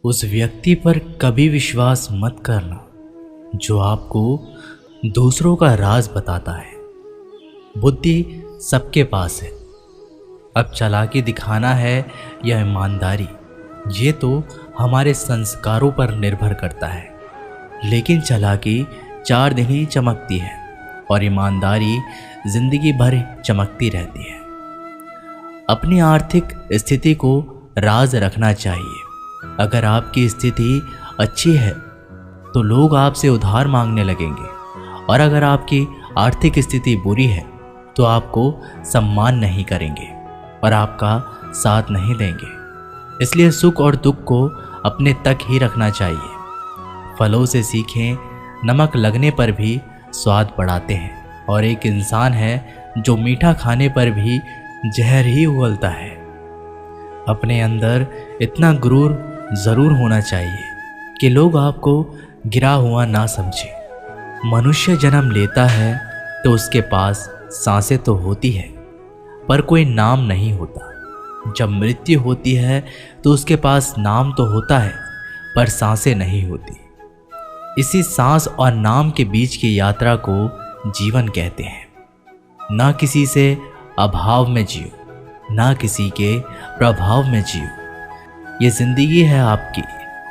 उस व्यक्ति पर कभी विश्वास मत करना जो आपको दूसरों का राज बताता है। बुद्धि सबके पास है, अब चालाकी दिखाना है या ईमानदारी, ये तो हमारे संस्कारों पर निर्भर करता है। लेकिन चालाकी 4 दिन ही चमकती है और ईमानदारी जिंदगी भर चमकती रहती है। अपनी आर्थिक स्थिति को राज रखना चाहिए। अगर आपकी स्थिति अच्छी है तो लोग आपसे उधार मांगने लगेंगे, और अगर आपकी आर्थिक स्थिति बुरी है तो आपको सम्मान नहीं करेंगे और आपका साथ नहीं देंगे। इसलिए सुख और दुख को अपने तक ही रखना चाहिए। फलों से सीखें, नमक लगने पर भी स्वाद बढ़ाते हैं, और एक इंसान है जो मीठा खाने पर भी जहर ही उगलता है। अपने अंदर इतना गुरूर जरूर होना चाहिए कि लोग आपको गिरा हुआ ना समझे। मनुष्य जन्म लेता है तो उसके पास सांसें तो होती है पर कोई नाम नहीं होता। जब मृत्यु होती है तो उसके पास नाम तो होता है पर सांसें नहीं होती। इसी सांस और नाम के बीच की यात्रा को जीवन कहते हैं। ना किसी से अभाव में जियो, ना किसी के प्रभाव में जियो। ये जिंदगी है आपकी,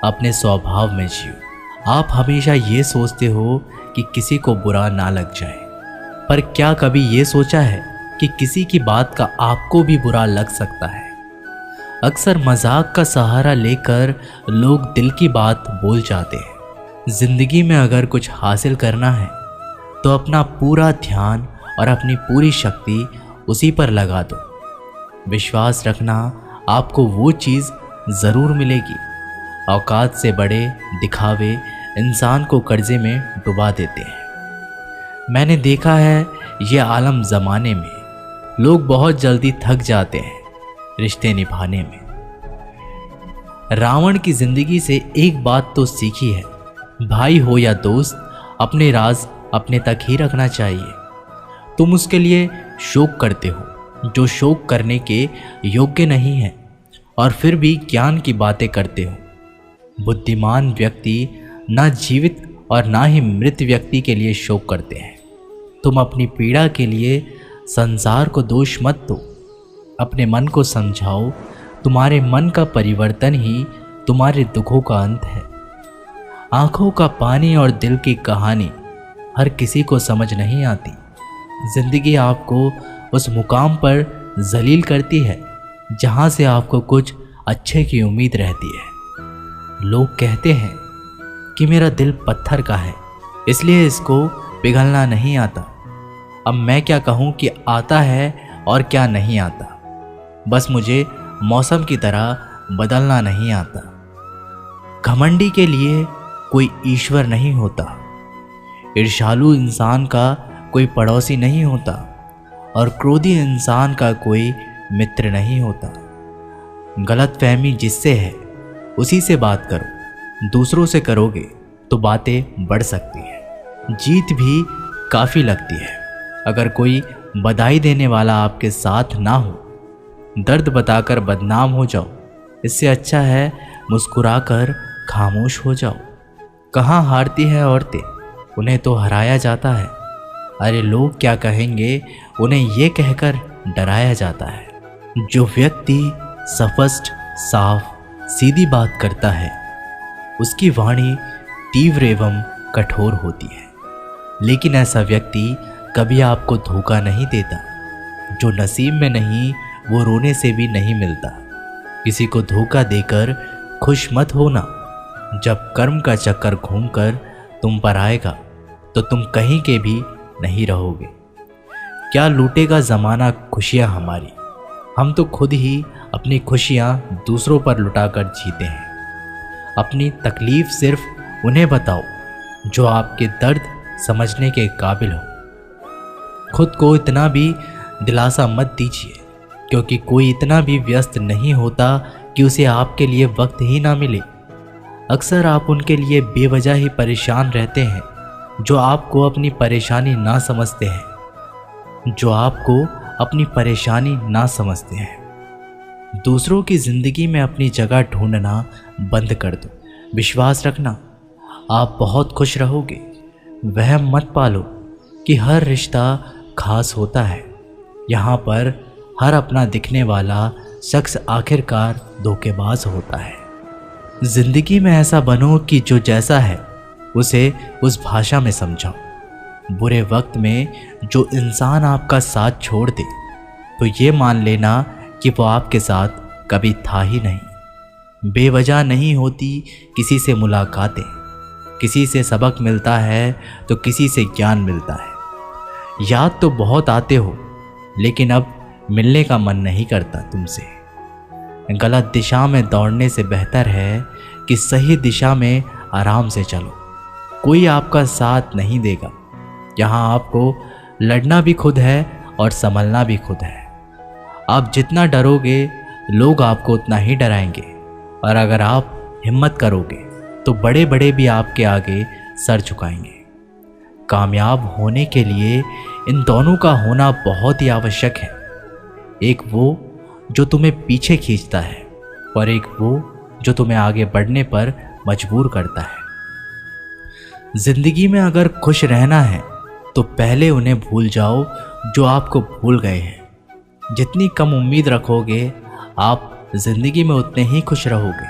अपने स्वभाव में जियो। आप हमेशा ये सोचते हो कि किसी को बुरा ना लग जाए, पर क्या कभी ये सोचा है कि किसी की बात का आपको भी बुरा लग सकता है। अक्सर मजाक का सहारा लेकर लोग दिल की बात बोल जाते हैं। जिंदगी में अगर कुछ हासिल करना है तो अपना पूरा ध्यान और अपनी पूरी शक्ति उसी पर लगा दो। विश्वास रखना, आपको वो चीज़ ज़रूर मिलेगी। औकात से बड़े दिखावे इंसान को कर्जे में डुबा देते हैं। मैंने देखा है ये आलम ज़माने में लोग बहुत जल्दी थक जाते हैं रिश्ते निभाने में। रावण की ज़िंदगी से एक बात तो सीखी है, भाई हो या दोस्त, अपने राज अपने तक ही रखना चाहिए। तुम उसके लिए शोक करते हो जो शोक करने के योग्य नहीं है, और फिर भी ज्ञान की बातें करते हो। बुद्धिमान व्यक्ति ना जीवित और ना ही मृत व्यक्ति के लिए शोक करते हैं। तुम अपनी पीड़ा के लिए संसार को दोष मत दो, अपने मन को समझाओ। तुम्हारे मन का परिवर्तन ही तुम्हारे दुखों का अंत है। आंखों का पानी और दिल की कहानी हर किसी को समझ नहीं आती। जिंदगी आपको उस मुकाम पर जलील करती है जहाँ से आपको कुछ अच्छे की उम्मीद रहती है। लोग कहते हैं कि मेरा दिल पत्थर का है, इसलिए इसको पिघलना नहीं आता। अब मैं क्या कहूँ कि आता है और क्या नहीं आता। बस मुझे मौसम की तरह बदलना नहीं आता। घमंडी के लिए कोई ईश्वर नहीं होता, ईर्ष्यालु इंसान का कोई पड़ोसी नहीं होता, और क्रोधी इंसान का कोई मित्र नहीं होता। गलतफहमी जिससे है उसी से बात करो। दूसरों से करोगे तो बातें बढ़ सकती हैं, जीत भी काफ़ी लगती है। अगर कोई बधाई देने वाला आपके साथ ना हो, दर्द बताकर बदनाम हो जाओ। इससे अच्छा है मुस्कुराकर खामोश हो जाओ। कहाँ हारती हैं औरतें, उन्हें तो हराया जाता है। अरे लोग क्या कहेंगे, उन्हें ये कहकर डराया जाता है। जो व्यक्ति स्पष्ट, साफ, सीधी बात करता है उसकी वाणी तीव्र एवं कठोर होती है। लेकिन ऐसा व्यक्ति कभी आपको धोखा नहीं देता। जो नसीब में नहीं वो रोने से भी नहीं मिलता। किसी को धोखा देकर खुश मत होना। जब कर्म का चक्कर घूमकर तुम पर आएगा तो तुम कहीं के भी नहीं रहोगे। क्या लूटेगा ज़माना खुशियाँ हमारी, हम तो खुद ही अपनी खुशियाँ दूसरों पर लुटाकर जीते हैं। अपनी तकलीफ़ सिर्फ उन्हें बताओ जो आपके दर्द समझने के काबिल हो। खुद को इतना भी दिलासा मत दीजिए, क्योंकि कोई इतना भी व्यस्त नहीं होता कि उसे आपके लिए वक्त ही ना मिले। अक्सर आप उनके लिए बेवजह ही परेशान रहते हैं जो आपको अपनी परेशानी ना समझते हैं। दूसरों की ज़िंदगी में अपनी जगह ढूंढना बंद कर दो। विश्वास रखना, आप बहुत खुश रहोगे। वहम मत पालो कि हर रिश्ता खास होता है। यहाँ पर हर अपना दिखने वाला शख्स आखिरकार धोखेबाज होता है। ज़िंदगी में ऐसा बनो कि जो जैसा है उसे उस भाषा में समझाओ। बुरे वक्त में जो इंसान आपका साथ छोड़ दे तो ये मान लेना कि वो आपके साथ कभी था ही नहीं। बेवजह नहीं होती किसी से मुलाकातें, किसी से सबक मिलता है तो किसी से ज्ञान मिलता है। याद तो बहुत आते हो लेकिन अब मिलने का मन नहीं करता तुमसे। गलत दिशा में दौड़ने से बेहतर है कि सही दिशा में आराम से चलो। कोई आपका साथ नहीं देगा। यहाँ आपको लड़ना भी खुद है और संभलना भी खुद है। आप जितना डरोगे लोग आपको उतना ही डराएंगे, और अगर आप हिम्मत करोगे तो बड़े बड़े भी आपके आगे सर झुकाएंगे। कामयाब होने के लिए इन दोनों का होना बहुत ही आवश्यक है। एक वो जो तुम्हें पीछे खींचता है और एक वो जो तुम्हें आगे बढ़ने पर मजबूर करता है। जिंदगी में अगर खुश रहना है तो पहले उन्हें भूल जाओ जो आपको भूल गए हैं। जितनी कम उम्मीद रखोगे आप जिंदगी में उतने ही खुश रहोगे।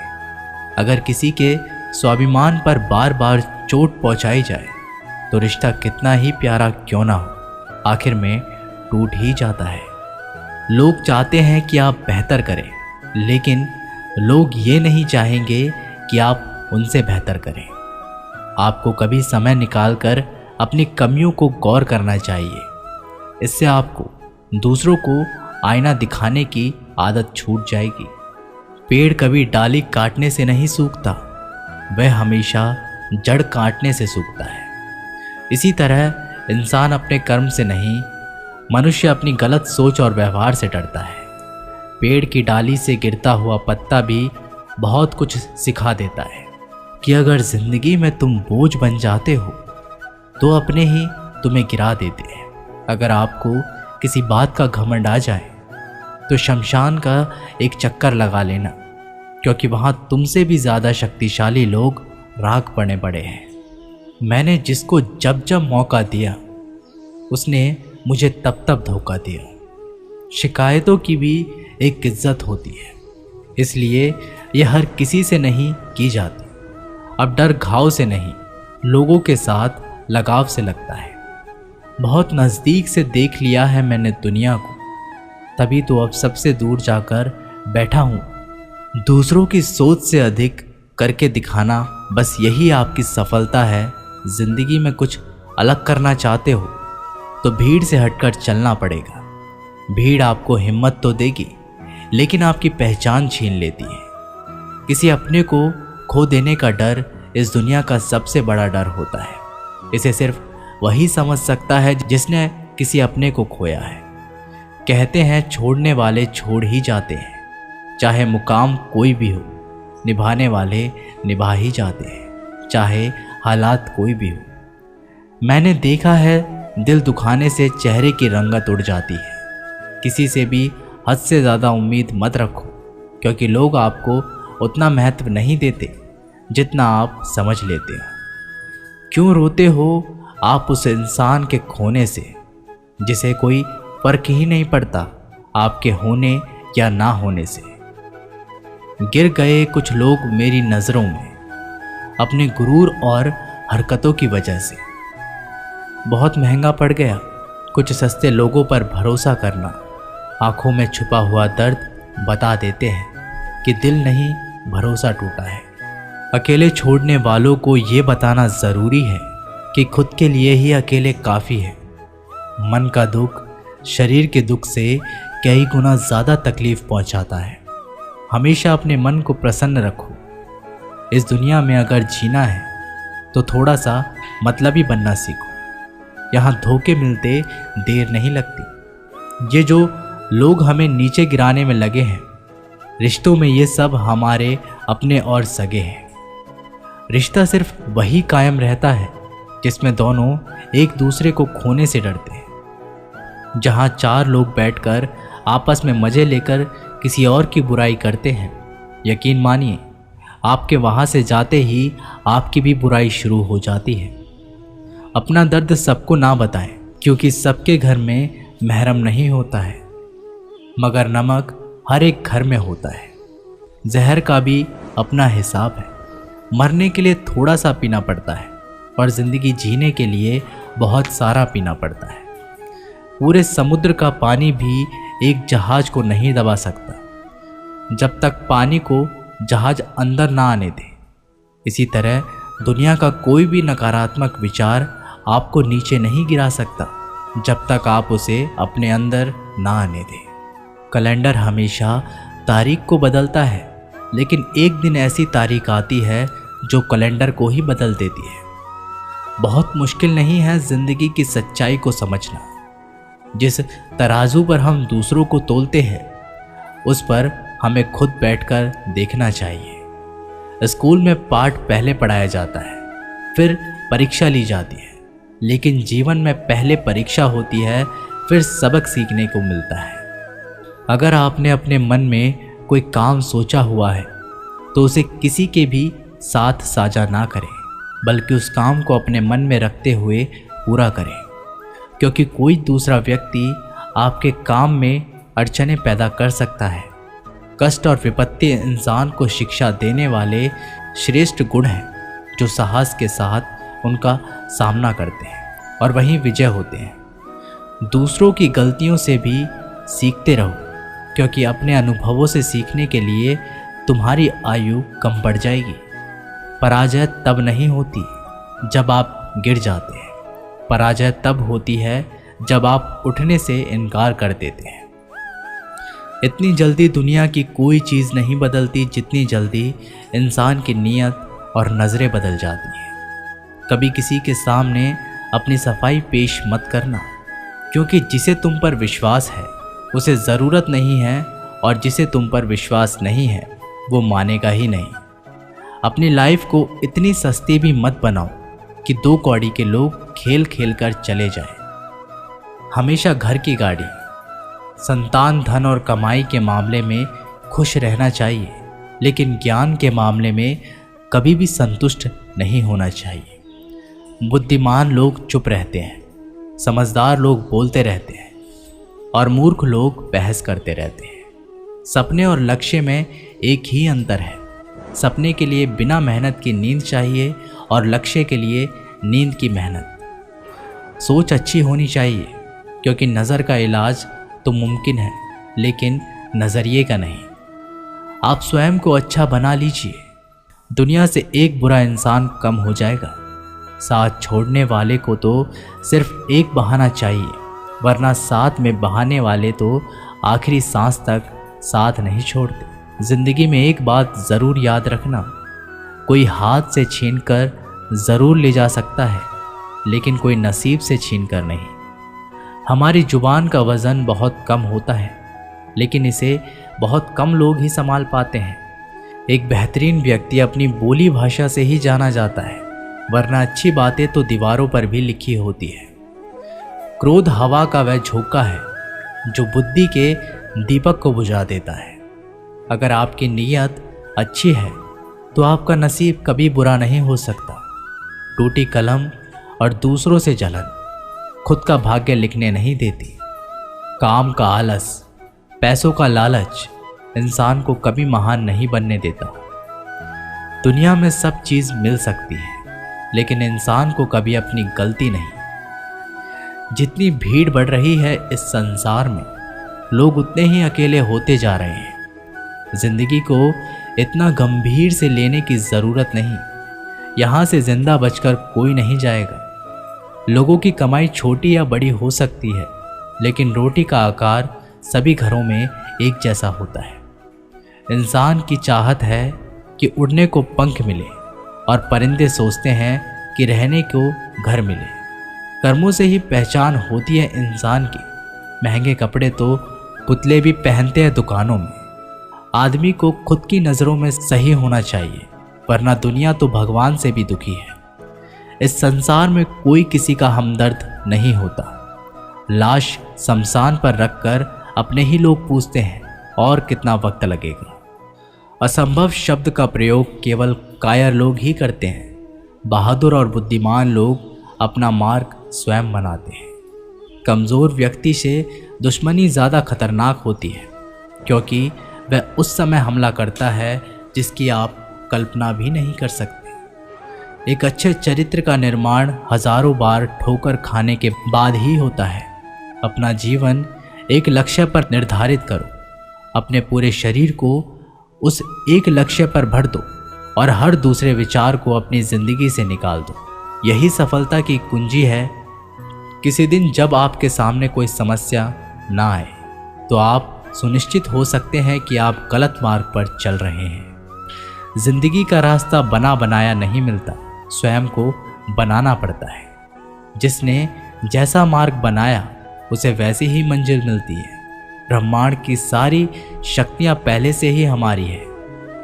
अगर किसी के स्वाभिमान पर बार बार चोट पहुंचाई जाए तो रिश्ता कितना ही प्यारा क्यों ना हो, आखिर में टूट ही जाता है। लोग चाहते हैं कि आप बेहतर करें, लेकिन लोग ये नहीं चाहेंगे कि आप उनसे बेहतर करें। आपको कभी समय निकालकर अपनी कमियों को गौर करना चाहिए। इससे आपको दूसरों को आईना दिखाने की आदत छूट जाएगी। पेड़ कभी डाली काटने से नहीं सूखता, वह हमेशा जड़ काटने से सूखता है। इसी तरह इंसान अपने कर्म से नहीं, मनुष्य अपनी गलत सोच और व्यवहार से डरता है। पेड़ की डाली से गिरता हुआ पत्ता भी बहुत कुछ सिखा देता है कि अगर जिंदगी में तुम बोझ बन जाते हो तो अपने ही तुम्हें गिरा देते हैं। अगर आपको किसी बात का घमंड आ जाए तो शमशान का एक चक्कर लगा लेना, क्योंकि वहाँ तुमसे भी ज़्यादा शक्तिशाली लोग राख पड़े पड़े हैं। मैंने जिसको जब जब मौका दिया उसने मुझे तब तब धोखा दिया। शिकायतों की भी एक इज्जत होती है, इसलिए यह हर किसी से नहीं की जाती। अब डर घाव से नहीं, लोगों के साथ लगाव से लगता है। बहुत नज़दीक से देख लिया है मैंने दुनिया को, तभी तो अब सबसे दूर जाकर बैठा हूँ। दूसरों की सोच से अधिक करके दिखाना, बस यही आपकी सफलता है। जिंदगी में कुछ अलग करना चाहते हो तो भीड़ से हटकर चलना पड़ेगा। भीड़ आपको हिम्मत तो देगी लेकिन आपकी पहचान छीन लेती है। किसी अपने को खो देने का डर इस दुनिया का सबसे बड़ा डर होता है। इसे सिर्फ वही समझ सकता है जिसने किसी अपने को खोया है। कहते हैं छोड़ने वाले छोड़ ही जाते हैं, चाहे मुकाम कोई भी हो। निभाने वाले निभा ही जाते हैं, चाहे हालात कोई भी हो। मैंने देखा है दिल दुखाने से चेहरे की रंगत उड़ जाती है। किसी से भी हद से ज़्यादा उम्मीद मत रखो, क्योंकि लोग आपको उतना महत्व नहीं देते जितना आप समझ लेते हो। क्यों रोते हो आप उस इंसान के खोने से जिसे कोई फर्क ही नहीं पड़ता आपके होने या ना होने से। गिर गए कुछ लोग मेरी नज़रों में अपने गुरूर और हरकतों की वजह से। बहुत महंगा पड़ गया कुछ सस्ते लोगों पर भरोसा करना। आंखों में छुपा हुआ दर्द बता देते हैं कि दिल नहीं, भरोसा टूटा है। अकेले छोड़ने वालों को ये बताना ज़रूरी है कि खुद के लिए ही अकेले काफ़ी है। मन का दुख शरीर के दुख से कई गुना ज़्यादा तकलीफ पहुंचाता है। हमेशा अपने मन को प्रसन्न रखो। इस दुनिया में अगर जीना है तो थोड़ा सा मतलबी बनना सीखो। यहाँ धोखे मिलते देर नहीं लगती। ये जो लोग हमें नीचे गिराने में लगे हैं, रिश्तों में ये सब हमारे अपने और सगे हैं। रिश्ता सिर्फ वही कायम रहता है जिसमें दोनों एक दूसरे को खोने से डरते हैं। जहाँ चार लोग बैठकर आपस में मज़े लेकर किसी और की बुराई करते हैं, यकीन मानिए आपके वहाँ से जाते ही आपकी भी बुराई शुरू हो जाती है। अपना दर्द सबको ना बताएं, क्योंकि सबके घर में महरम नहीं होता है, मगर नमक हर एक घर में होता है। जहर का भी अपना हिसाब है। मरने के लिए थोड़ा सा पीना पड़ता है और ज़िंदगी जीने के लिए बहुत सारा पीना पड़ता है। पूरे समुद्र का पानी भी एक जहाज को नहीं दबा सकता जब तक पानी को जहाज अंदर ना आने दे। इसी तरह दुनिया का कोई भी नकारात्मक विचार आपको नीचे नहीं गिरा सकता जब तक आप उसे अपने अंदर ना आने दें। कैलेंडर हमेशा तारीख को बदलता है, लेकिन एक दिन ऐसी तारीख आती है जो कैलेंडर को ही बदल देती है। बहुत मुश्किल नहीं है ज़िंदगी की सच्चाई को समझना। जिस तराजू पर हम दूसरों को तोलते हैं, उस पर हमें खुद बैठकर देखना चाहिए। स्कूल में पाठ पहले पढ़ाया जाता है, फिर परीक्षा ली जाती है, लेकिन जीवन में पहले परीक्षा होती है, फिर सबक सीखने को मिलता है। अगर आपने अपने मन में कोई काम सोचा हुआ है तो उसे किसी के भी साथ साझा ना करें, बल्कि उस काम को अपने मन में रखते हुए पूरा करें, क्योंकि कोई दूसरा व्यक्ति आपके काम में अड़चनें पैदा कर सकता है। कष्ट और विपत्ति इंसान को शिक्षा देने वाले श्रेष्ठ गुण हैं जो साहस के साथ उनका सामना करते हैं और वहीं विजय होते हैं। दूसरों की गलतियों से भी सीखते रहो, क्योंकि अपने अनुभवों से सीखने के लिए तुम्हारी आयु कम बढ़ जाएगी। पराजय तब नहीं होती जब आप गिर जाते हैं, पराजय तब होती है जब आप उठने से इनकार कर देते हैं। इतनी जल्दी दुनिया की कोई चीज़ नहीं बदलती जितनी जल्दी इंसान की नीयत और नज़रें बदल जाती हैं। कभी किसी के सामने अपनी सफाई पेश मत करना, क्योंकि जिसे तुम पर विश्वास है उसे ज़रूरत नहीं है, और जिसे तुम पर विश्वास नहीं है वो मानेगा ही नहीं। अपनी लाइफ को इतनी सस्ती भी मत बनाओ कि 2 कौड़ी के लोग खेल खेल कर चले जाएं। हमेशा घर की गाड़ी, संतान, धन और कमाई के मामले में खुश रहना चाहिए, लेकिन ज्ञान के मामले में कभी भी संतुष्ट नहीं होना चाहिए। बुद्धिमान लोग चुप रहते हैं, समझदार लोग बोलते रहते हैं और मूर्ख लोग बहस करते रहते हैं। सपने और लक्ष्य में एक ही अंतर है। सपने के लिए बिना मेहनत की नींद चाहिए और लक्ष्य के लिए नींद की मेहनत। सोच अच्छी होनी चाहिए, क्योंकि नज़र का इलाज तो मुमकिन है, लेकिन नज़रिए का नहीं। आप स्वयं को अच्छा बना लीजिए, दुनिया से एक बुरा इंसान कम हो जाएगा। साथ छोड़ने वाले को तो सिर्फ एक बहाना चाहिए, वरना साथ में बहाने वाले तो आखिरी सांस तक साथ नहीं छोड़ते। ज़िंदगी में एक बात ज़रूर याद रखना, कोई हाथ से छीनकर ज़रूर ले जा सकता है, लेकिन कोई नसीब से छीनकर नहीं। हमारी ज़ुबान का वज़न बहुत कम होता है, लेकिन इसे बहुत कम लोग ही संभाल पाते हैं। एक बेहतरीन व्यक्ति अपनी बोली भाषा से ही जाना जाता है, वरना अच्छी बातें तो दीवारों पर भी लिखी होती है। क्रोध हवा का वह झोंका है जो बुद्धि के दीपक को बुझा देता है। अगर आपकी नीयत अच्छी है तो आपका नसीब कभी बुरा नहीं हो सकता। टूटी कलम और दूसरों से जलन खुद का भाग्य लिखने नहीं देती। काम का आलस, पैसों का लालच इंसान को कभी महान नहीं बनने देता। दुनिया में सब चीज़ मिल सकती है, लेकिन इंसान को कभी अपनी गलती नहीं। जितनी भीड़ बढ़ रही है इस संसार में, लोग उतने ही अकेले होते जा रहे हैं। जिंदगी को इतना गंभीर से लेने की ज़रूरत नहीं। यहाँ से जिंदा बचकर कोई नहीं जाएगा। लोगों की कमाई छोटी या बड़ी हो सकती है, लेकिन रोटी का आकार सभी घरों में एक जैसा होता है। इंसान की चाहत है कि उड़ने को पंख मिले, और परिंदे सोचते हैं कि रहने को घर मिले। कर्मों से ही पहचान होती है इंसान की। महंगे कपड़े तो पुतले भी पहनते हैं दुकानों में। आदमी को खुद की नज़रों में सही होना चाहिए, वरना दुनिया तो भगवान से भी दुखी है। इस संसार में कोई किसी का हमदर्द नहीं होता। लाश शमशान पर रखकर अपने ही लोग पूछते हैं और कितना वक्त लगेगा। असंभव शब्द का प्रयोग केवल कायर लोग ही करते हैं। बहादुर और बुद्धिमान लोग अपना मार्ग स्वयं बनाते हैं। कमज़ोर व्यक्ति से दुश्मनी ज़्यादा खतरनाक होती है, क्योंकि वह उस समय हमला करता है जिसकी आप कल्पना भी नहीं कर सकते। एक अच्छे चरित्र का निर्माण हजारों बार ठोकर खाने के बाद ही होता है। अपना जीवन एक लक्ष्य पर निर्धारित करो, अपने पूरे शरीर को उस एक लक्ष्य पर भर दो और हर दूसरे विचार को अपनी ज़िंदगी से निकाल दो। यही सफलता की कुंजी है। किसी दिन जब आपके सामने कोई समस्या ना आए तो आप सुनिश्चित हो सकते हैं कि आप गलत मार्ग पर चल रहे हैं। जिंदगी का रास्ता बना बनाया नहीं मिलता, स्वयं को बनाना पड़ता है। जिसने जैसा मार्ग बनाया उसे वैसी ही मंजिल मिलती है। ब्रह्मांड की सारी शक्तियाँ पहले से ही हमारी है।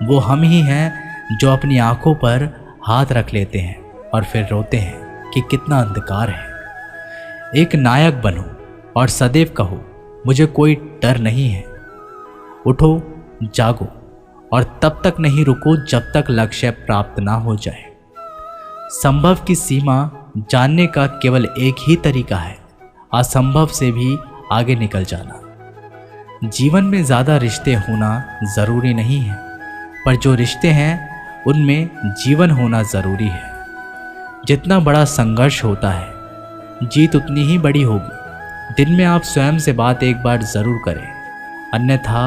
वो हम ही हैं जो अपनी आंखों पर हाथ रख लेते हैं और फिर रोते हैं कि कितना अंधकार है। एक नायक बनो और सदैव कहो, मुझे कोई डर नहीं है। उठो, जागो और तब तक नहीं रुको जब तक लक्ष्य प्राप्त ना हो जाए। संभव की सीमा जानने का केवल एक ही तरीका है, असंभव से भी आगे निकल जाना। जीवन में ज़्यादा रिश्ते होना ज़रूरी नहीं है, पर जो रिश्ते हैं उनमें जीवन होना ज़रूरी है। जितना बड़ा संघर्ष होता है, जीत उतनी ही बड़ी होगी। दिन में आप स्वयं से बात एक बार ज़रूर करें, अन्यथा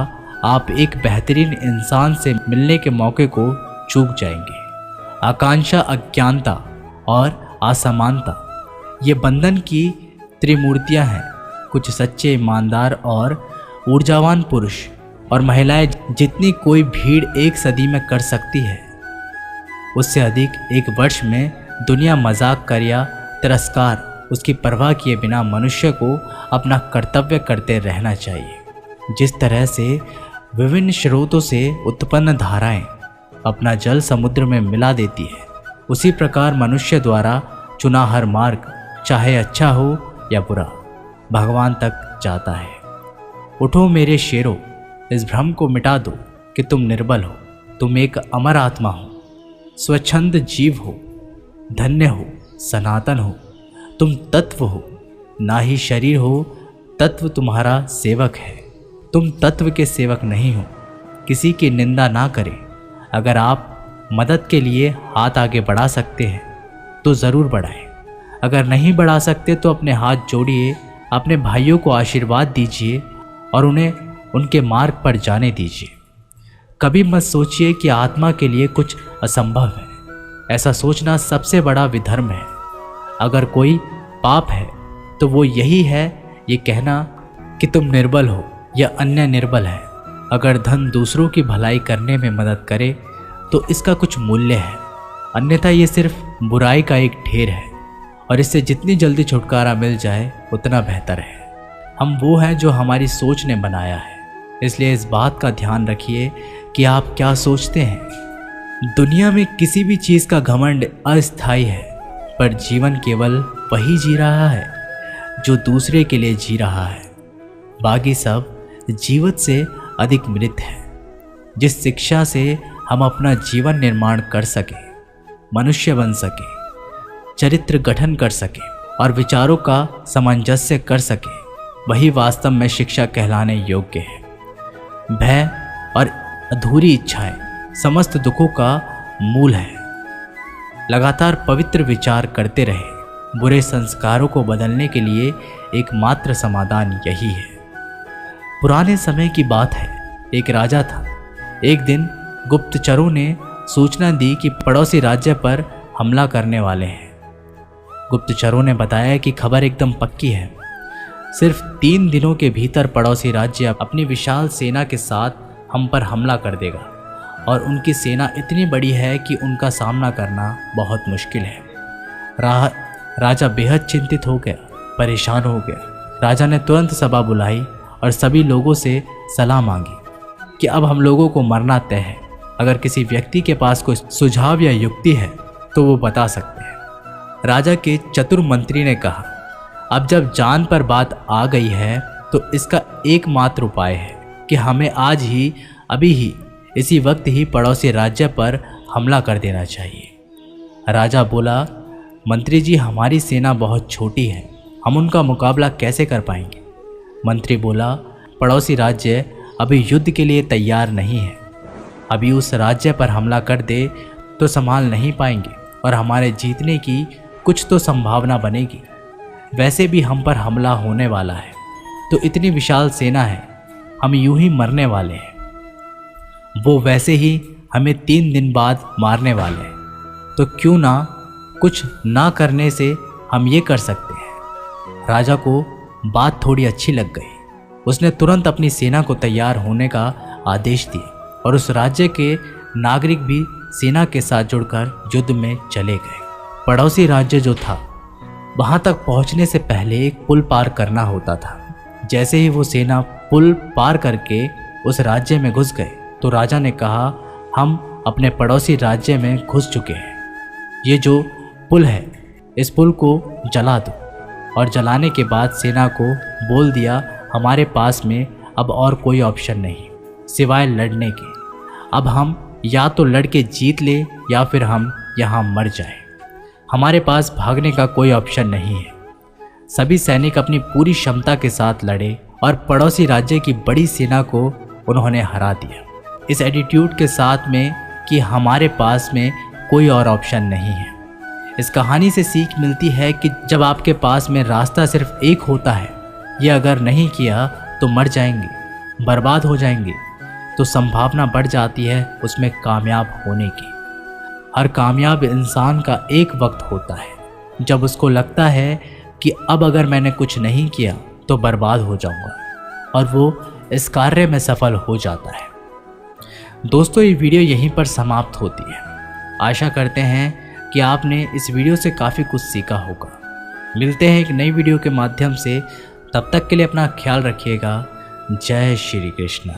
आप एक बेहतरीन इंसान से मिलने के मौके को चूक जाएंगे। आकांक्षा, अज्ञानता और असमानता ये बंधन की त्रिमूर्तियां हैं। कुछ सच्चे, ईमानदार और ऊर्जावान पुरुष और महिलाएं जितनी कोई भीड़ एक सदी में कर सकती है, उससे अधिक एक वर्ष में दुनिया मजाक कर या तिरस्कार उसकी परवाह किए बिना मनुष्य को अपना कर्तव्य करते रहना चाहिए। जिस तरह से विभिन्न स्रोतों से उत्पन्न धाराएं अपना जल समुद्र में मिला देती है, उसी प्रकार मनुष्य द्वारा चुना हर मार्ग, चाहे अच्छा हो या बुरा, भगवान तक जाता है। उठो मेरे शेरों, इस भ्रम को मिटा दो कि तुम निर्बल हो। तुम एक अमर आत्मा हो, स्वच्छंद जीव हो, धन्य हो, सनातन हो। तुम तत्व हो, ना ही शरीर हो। तत्व तुम्हारा सेवक है, तुम तत्व के सेवक नहीं हो। किसी की निंदा ना करें। अगर आप मदद के लिए हाथ आगे बढ़ा सकते हैं तो ज़रूर बढ़ाएं। अगर नहीं बढ़ा सकते तो अपने हाथ जोड़िए, अपने भाइयों को आशीर्वाद दीजिए और उन्हें उनके मार्ग पर जाने दीजिए। कभी मत सोचिए कि आत्मा के लिए कुछ असंभव है। ऐसा सोचना सबसे बड़ा विधर्म है। अगर कोई पाप है तो वो यही है, ये कहना कि तुम निर्बल हो या अन्य निर्बल है। अगर धन दूसरों की भलाई करने में मदद करे तो इसका कुछ मूल्य है, अन्यथा ये सिर्फ बुराई का एक ढेर है और इससे जितनी जल्दी छुटकारा मिल जाए उतना बेहतर है। हम वो हैं जो हमारी सोच ने बनाया है, इसलिए इस बात का ध्यान रखिए कि आप क्या सोचते हैं। दुनिया में किसी भी चीज़ का घमंड अस्थायी है, पर जीवन केवल वही जी रहा है जो दूसरे के लिए जी रहा है। बाकी सब जीवित से अधिक मृत है। जिस शिक्षा से हम अपना जीवन निर्माण कर सके, मनुष्य बन सके, चरित्र गठन कर सके और विचारों का सामंजस्य कर सके, वही वास्तव में शिक्षा कहलाने योग्य है। भय और अधूरी इच्छाएं समस्त दुखों का मूल है। लगातार पवित्र विचार करते रहे। बुरे संस्कारों को बदलने के लिए एकमात्र समाधान यही है। पुराने समय की बात है, एक राजा था। एक दिन गुप्तचरों ने सूचना दी कि पड़ोसी राज्य पर हमला करने वाले हैं। गुप्तचरों ने बताया कि खबर एकदम पक्की है। सिर्फ 3 दिनों के भीतर पड़ोसी राज्य अपनी विशाल सेना के साथ हम पर हमला कर देगा और उनकी सेना इतनी बड़ी है कि उनका सामना करना बहुत मुश्किल है। राजा बेहद चिंतित हो गया, परेशान हो गया। राजा ने तुरंत सभा बुलाई और सभी लोगों से सलाह मांगी कि अब हम लोगों को मरना तय है। अगर किसी व्यक्ति के पास कोई सुझाव या युक्ति है तो वो बता सकते हैं। राजा के चतुर मंत्री ने कहा, अब जब जान पर बात आ गई है तो इसका एकमात्र उपाय है कि हमें आज ही, अभी ही, इसी वक्त ही पड़ोसी राज्य पर हमला कर देना चाहिए। राजा बोला, मंत्री जी, हमारी सेना बहुत छोटी है, हम उनका मुकाबला कैसे कर पाएंगे। मंत्री बोला, पड़ोसी राज्य अभी युद्ध के लिए तैयार नहीं है, अभी उस राज्य पर हमला कर दे तो संभाल नहीं पाएंगे और हमारे जीतने की कुछ तो संभावना बनेगी। वैसे भी हम पर हमला होने वाला है, तो इतनी विशाल सेना है, हम यूं ही मरने वाले हैं। वो वैसे ही हमें 3 दिन बाद मारने वाले हैं, तो क्यों ना कुछ ना करने से हम ये कर सकते हैं। राजा को बात थोड़ी अच्छी लग गई। उसने तुरंत अपनी सेना को तैयार होने का आदेश दिया और उस राज्य के नागरिक भी सेना के साथ जुड़कर युद्ध में चले गए। पड़ोसी राज्य जो था, वहां तक पहुंचने से पहले एक पुल पार करना होता था। जैसे ही वो सेना पुल पार करके उस राज्य में घुस गए तो राजा ने कहा, हम अपने पड़ोसी राज्य में घुस चुके हैं, ये जो पुल है इस पुल को जला दो। और जलाने के बाद सेना को बोल दिया, हमारे पास में अब और कोई ऑप्शन नहीं सिवाय लड़ने के। अब हम या तो लड़ के जीत ले या फिर हम यहाँ मर जाएं। हमारे पास भागने का कोई ऑप्शन नहीं है। सभी सैनिक अपनी पूरी क्षमता के साथ लड़े और पड़ोसी राज्य की बड़ी सेना को उन्होंने हरा दिया, इस एटीट्यूड के साथ में कि हमारे पास में कोई और ऑप्शन नहीं है। इस कहानी से सीख मिलती है कि जब आपके पास में रास्ता सिर्फ एक होता है, ये अगर नहीं किया तो मर जाएंगे, बर्बाद हो जाएंगे, तो संभावना बढ़ जाती है उसमें कामयाब होने की। हर कामयाब इंसान का एक वक्त होता है जब उसको लगता है कि अब अगर मैंने कुछ नहीं किया तो बर्बाद हो जाऊंगा, और वो इस कार्य में सफल हो जाता है। दोस्तों, ये वीडियो यहीं पर समाप्त होती है। आशा करते हैं कि आपने इस वीडियो से काफ़ी कुछ सीखा होगा। मिलते हैं एक नई वीडियो के माध्यम से, तब तक के लिए अपना ख्याल रखिएगा। जय श्री कृष्ण।